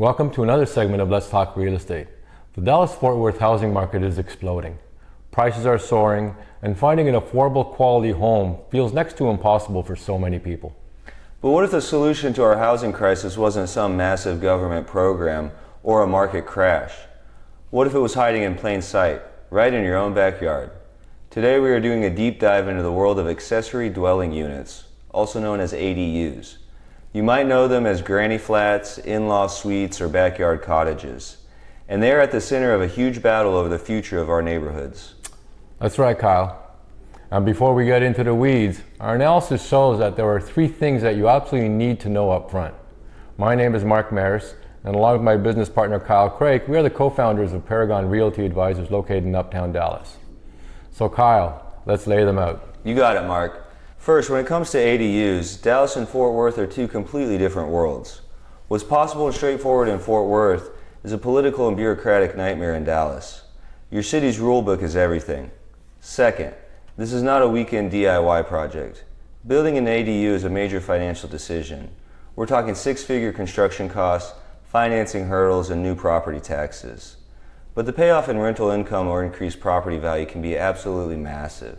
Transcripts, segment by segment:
Welcome to another segment of Let's Talk Real Estate. The Dallas-Fort Worth housing market is exploding. Prices are soaring, and finding an affordable quality home feels next to impossible for so many people. But what if the solution to our housing crisis wasn't some massive government program or a market crash? What if it was hiding in plain sight, right in your own backyard? Today we are doing a deep dive into the world of accessory dwelling units, also known as ADUs. You might know them as granny flats, in-law suites, or backyard cottages. And they are at the center of a huge battle over the future of our neighborhoods. That's right, Kyle. And before we get into the weeds, our analysis shows that there are three things that you absolutely need to know up front. My name is Meras, and along with my business partner Kyle Kreick, we are the co-founders of Paragon Realty Advisors located in Uptown Dallas. So Kyle, let's lay them out. You got it, Mark. First, when it comes to ADUs, Dallas and Fort Worth are two completely different worlds. What's possible and straightforward in Fort Worth is a political and bureaucratic nightmare in Dallas. Your city's rulebook is everything. Second, this is not a weekend DIY project. Building an ADU is a major financial decision. We're talking six-figure construction costs, financing hurdles, and new property taxes. But the payoff in rental income or increased property value can be absolutely massive.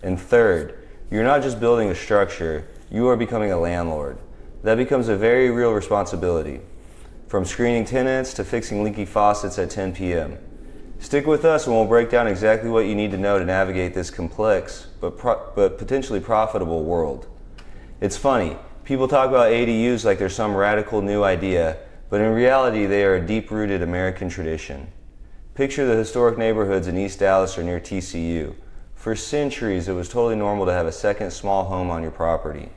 And third, you're not just building a structure, you are becoming a landlord. That becomes a very real responsibility, from screening tenants to fixing leaky faucets at 10 p.m. Stick with us and we'll break down exactly what you need to know to navigate this complex but potentially profitable world. It's funny, people talk about ADUs like they're some radical new idea, but in reality they are a deep-rooted American tradition. Picture the historic neighborhoods in East Dallas or near TCU. For centuries, it was totally normal to have a second small home on your property.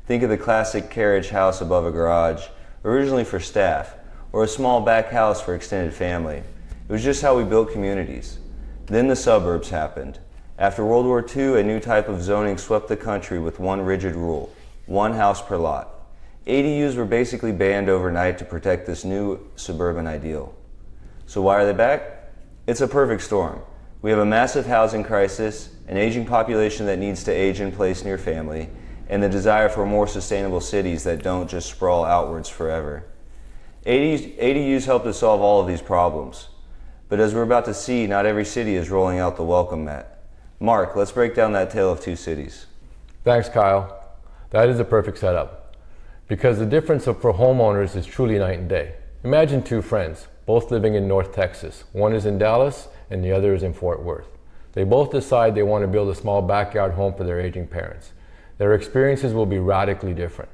Think of the classic carriage house above a garage, originally for staff, or a small back house for extended family. It was just how we built communities. Then the suburbs happened. After World War II, a new type of zoning swept the country with one rigid rule: one house per lot. ADUs were basically banned overnight to protect this new suburban ideal. So why are they back? It's a perfect storm. We have a massive housing crisis, an aging population that needs to age in place near family, and the desire for more sustainable cities that don't just sprawl outwards forever. ADUs help to solve all of these problems. But as we're about to see, not every city is rolling out the welcome mat. Mark, let's break down that tale of two cities. Thanks, Kyle. That is a perfect setup. Because the difference for homeowners is truly night and day. Imagine two friends, both living in North Texas. One is in Dallas and the other is in Fort Worth. They both decide they want to build a small backyard home for their aging parents. Their experiences will be radically different.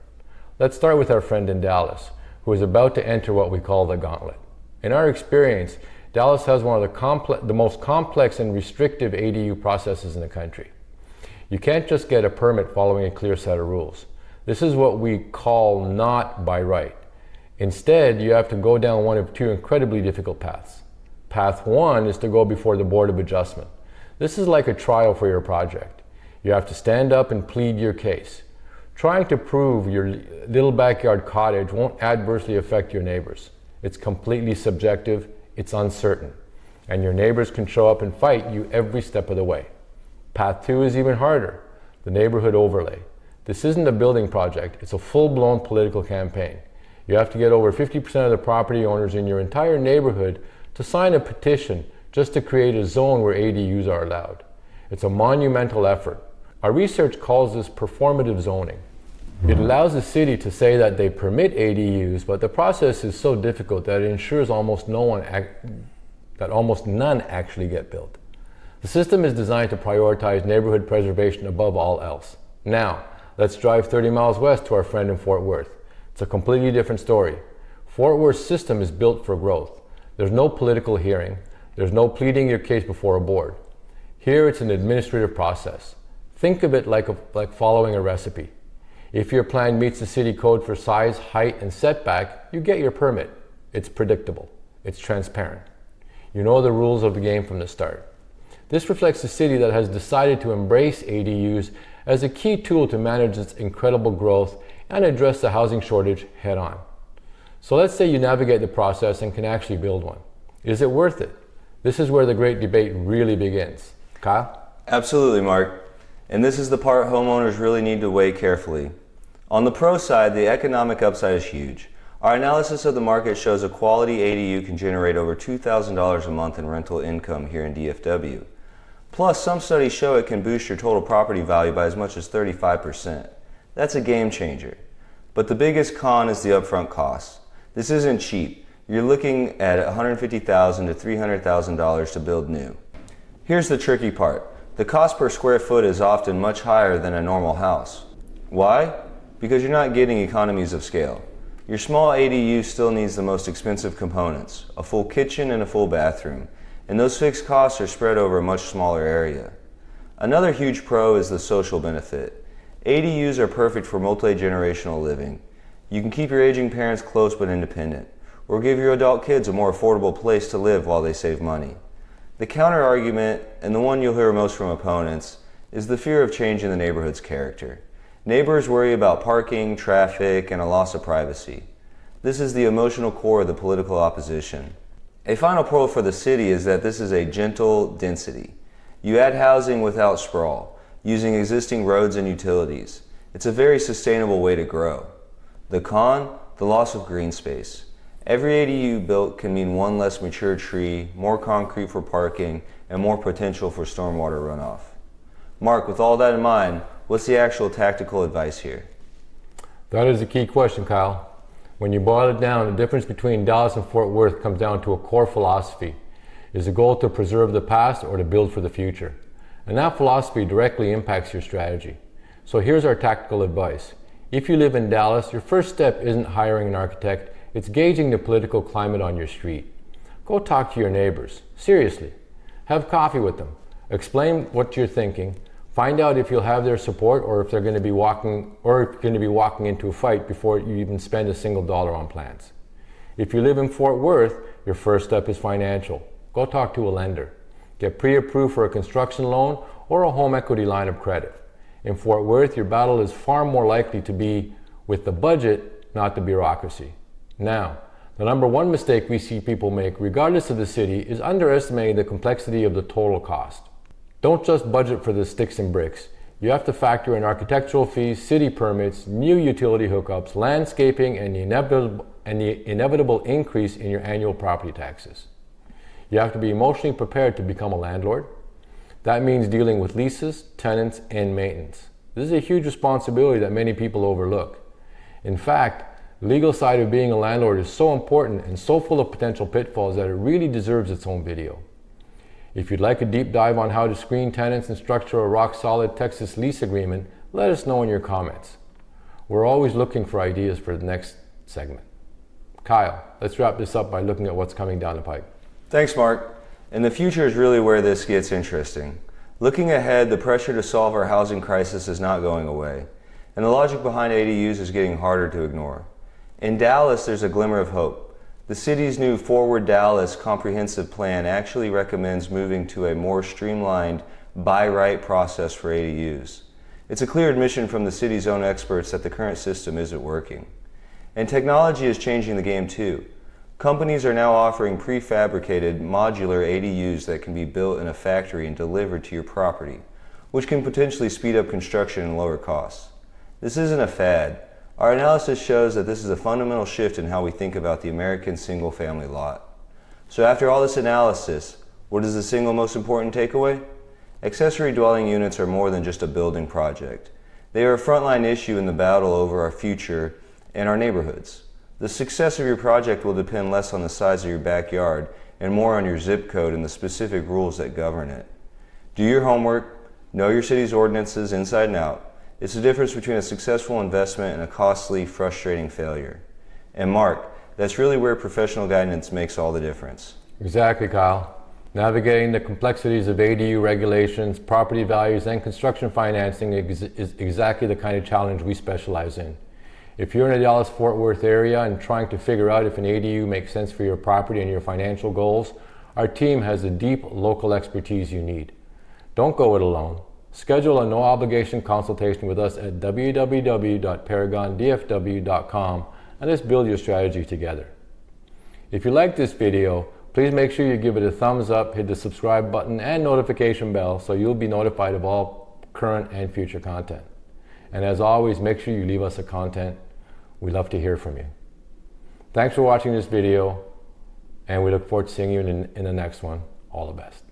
Let's start with our friend in Dallas, who is about to enter what we call the gauntlet. In our experience, Dallas has one of the most complex and restrictive ADU processes in the country. You can't just get a permit following a clear set of rules. This is what we call not by right. Instead, you have to go down one of two incredibly difficult paths. Path one is to go before the Board of Adjustment. This is like a trial for your project. You have to stand up and plead your case. Trying to prove your little backyard cottage won't adversely affect your neighbors. It's completely subjective, it's uncertain, and your neighbors can show up and fight you every step of the way. Path two is even harder, the neighborhood overlay. This isn't a building project, it's a full-blown political campaign. You have to get over 50% of the property owners in your entire neighborhood to sign a petition just to create a zone where ADUs are allowed. It's a monumental effort. Our research calls this performative zoning. It allows the city to say that they permit ADUs, but the process is so difficult that it ensures almost none actually get built. The system is designed to prioritize neighborhood preservation above all else. Now, let's drive 30 miles west to our friend in Fort Worth. It's a completely different story. Fort Worth's system is built for growth. There's no political hearing. There's no pleading your case before a board. Here it's an administrative process. Think of it like following a recipe. If your plan meets the city code for size, height, and setback, you get your permit. It's predictable. It's transparent. You know the rules of the game from the start. This reflects a city that has decided to embrace ADUs as a key tool to manage its incredible growth and address the housing shortage head on. So let's say you navigate the process and can actually build one. Is it worth it? This is where the great debate really begins. Kyle? Absolutely, Mark. And this is the part homeowners really need to weigh carefully. On the pro side, the economic upside is huge. Our analysis of the market shows a quality ADU can generate over $2,000 a month in rental income here in DFW. Plus, some studies show it can boost your total property value by as much as 35%. That's a game changer. But the biggest con is the upfront cost. This isn't cheap. You're looking at $150,000 to $300,000 to build new. Here's the tricky part. The cost per square foot is often much higher than a normal house. Why? Because you're not getting economies of scale. Your small ADU still needs the most expensive components, a full kitchen and a full bathroom, and those fixed costs are spread over a much smaller area. Another huge pro is the social benefit. ADUs are perfect for multi-generational living. You can keep your aging parents close but independent, or give your adult kids a more affordable place to live while they save money. The counter argument, and the one you'll hear most from opponents, is the fear of changing the neighborhood's character. Neighbors worry about parking, traffic, and a loss of privacy. This is the emotional core of the political opposition. A final pro for the city is that this is a gentle density. You add housing without sprawl, using existing roads and utilities. It's a very sustainable way to grow. The con? The loss of green space. Every ADU built can mean one less mature tree, more concrete for parking, and more potential for stormwater runoff. Mark, with all that in mind, what's the actual tactical advice here? That is a key question, Kyle. When you boil it down, the difference between Dallas and Fort Worth comes down to a core philosophy. Is the goal to preserve the past or to build for the future? And that philosophy directly impacts your strategy. So here's our tactical advice. If you live in Dallas, your first step isn't hiring an architect, it's gauging the political climate on your street. Go talk to your neighbors. Seriously. Have coffee with them. Explain what you're thinking. Find out if you'll have their support or if they're going to be walking into a fight before you even spend a single dollar on plans. If you live in Fort Worth, your first step is financial. Go talk to a lender. Get pre-approved for a construction loan or a home equity line of credit. In Fort Worth, your battle is far more likely to be with the budget, not the bureaucracy. Now, the number one mistake we see people make, regardless of the city, is underestimating the complexity of the total cost. Don't just budget for the sticks and bricks. You have to factor in architectural fees, city permits, new utility hookups, landscaping, and the inevitable increase in your annual property taxes. You have to be emotionally prepared to become a landlord. That means dealing with leases, tenants, and maintenance. This is a huge responsibility that many people overlook. In fact, the legal side of being a landlord is so important and so full of potential pitfalls that it really deserves its own video. If you'd like a deep dive on how to screen tenants and structure a rock-solid Texas lease agreement, let us know in your comments. We're always looking for ideas for the next segment. Kyle, let's wrap this up by looking at what's coming down the pipe. Thanks, Mark. And the future is really where this gets interesting. Looking ahead, the pressure to solve our housing crisis is not going away, and the logic behind ADUs is getting harder to ignore. In Dallas, there's a glimmer of hope. The city's new Forward Dallas comprehensive plan actually recommends moving to a more streamlined by-right process for ADUs. It's a clear admission from the city's own experts that the current system isn't working. And technology is changing the game too. Companies are now offering prefabricated modular ADUs that can be built in a factory and delivered to your property, which can potentially speed up construction and lower costs. This isn't a fad. Our analysis shows that this is a fundamental shift in how we think about the American single-family lot. So after all this analysis, what is the single most important takeaway? Accessory dwelling units are more than just a building project. They are a frontline issue in the battle over our future and our neighborhoods. The success of your project will depend less on the size of your backyard and more on your zip code and the specific rules that govern it. Do your homework, know your city's ordinances inside and out. It's the difference between a successful investment and a costly, frustrating failure. And Mark, that's really where professional guidance makes all the difference. Exactly, Kyle. Navigating the complexities of ADU regulations, property values, and construction financing is exactly the kind of challenge we specialize in. If you're in the Dallas-Fort Worth area and trying to figure out if an ADU makes sense for your property and your financial goals, our team has the deep local expertise you need. Don't go it alone. Schedule a no-obligation consultation with us at www.paragondfw.com and let's build your strategy together. If you like this video, please make sure you give it a thumbs up, hit the subscribe button and notification bell so you'll be notified of all current and future content. And as always, make sure you leave us a comment. We love to hear from you. Thanks for watching this video, and we look forward to seeing you in the next one. All the best.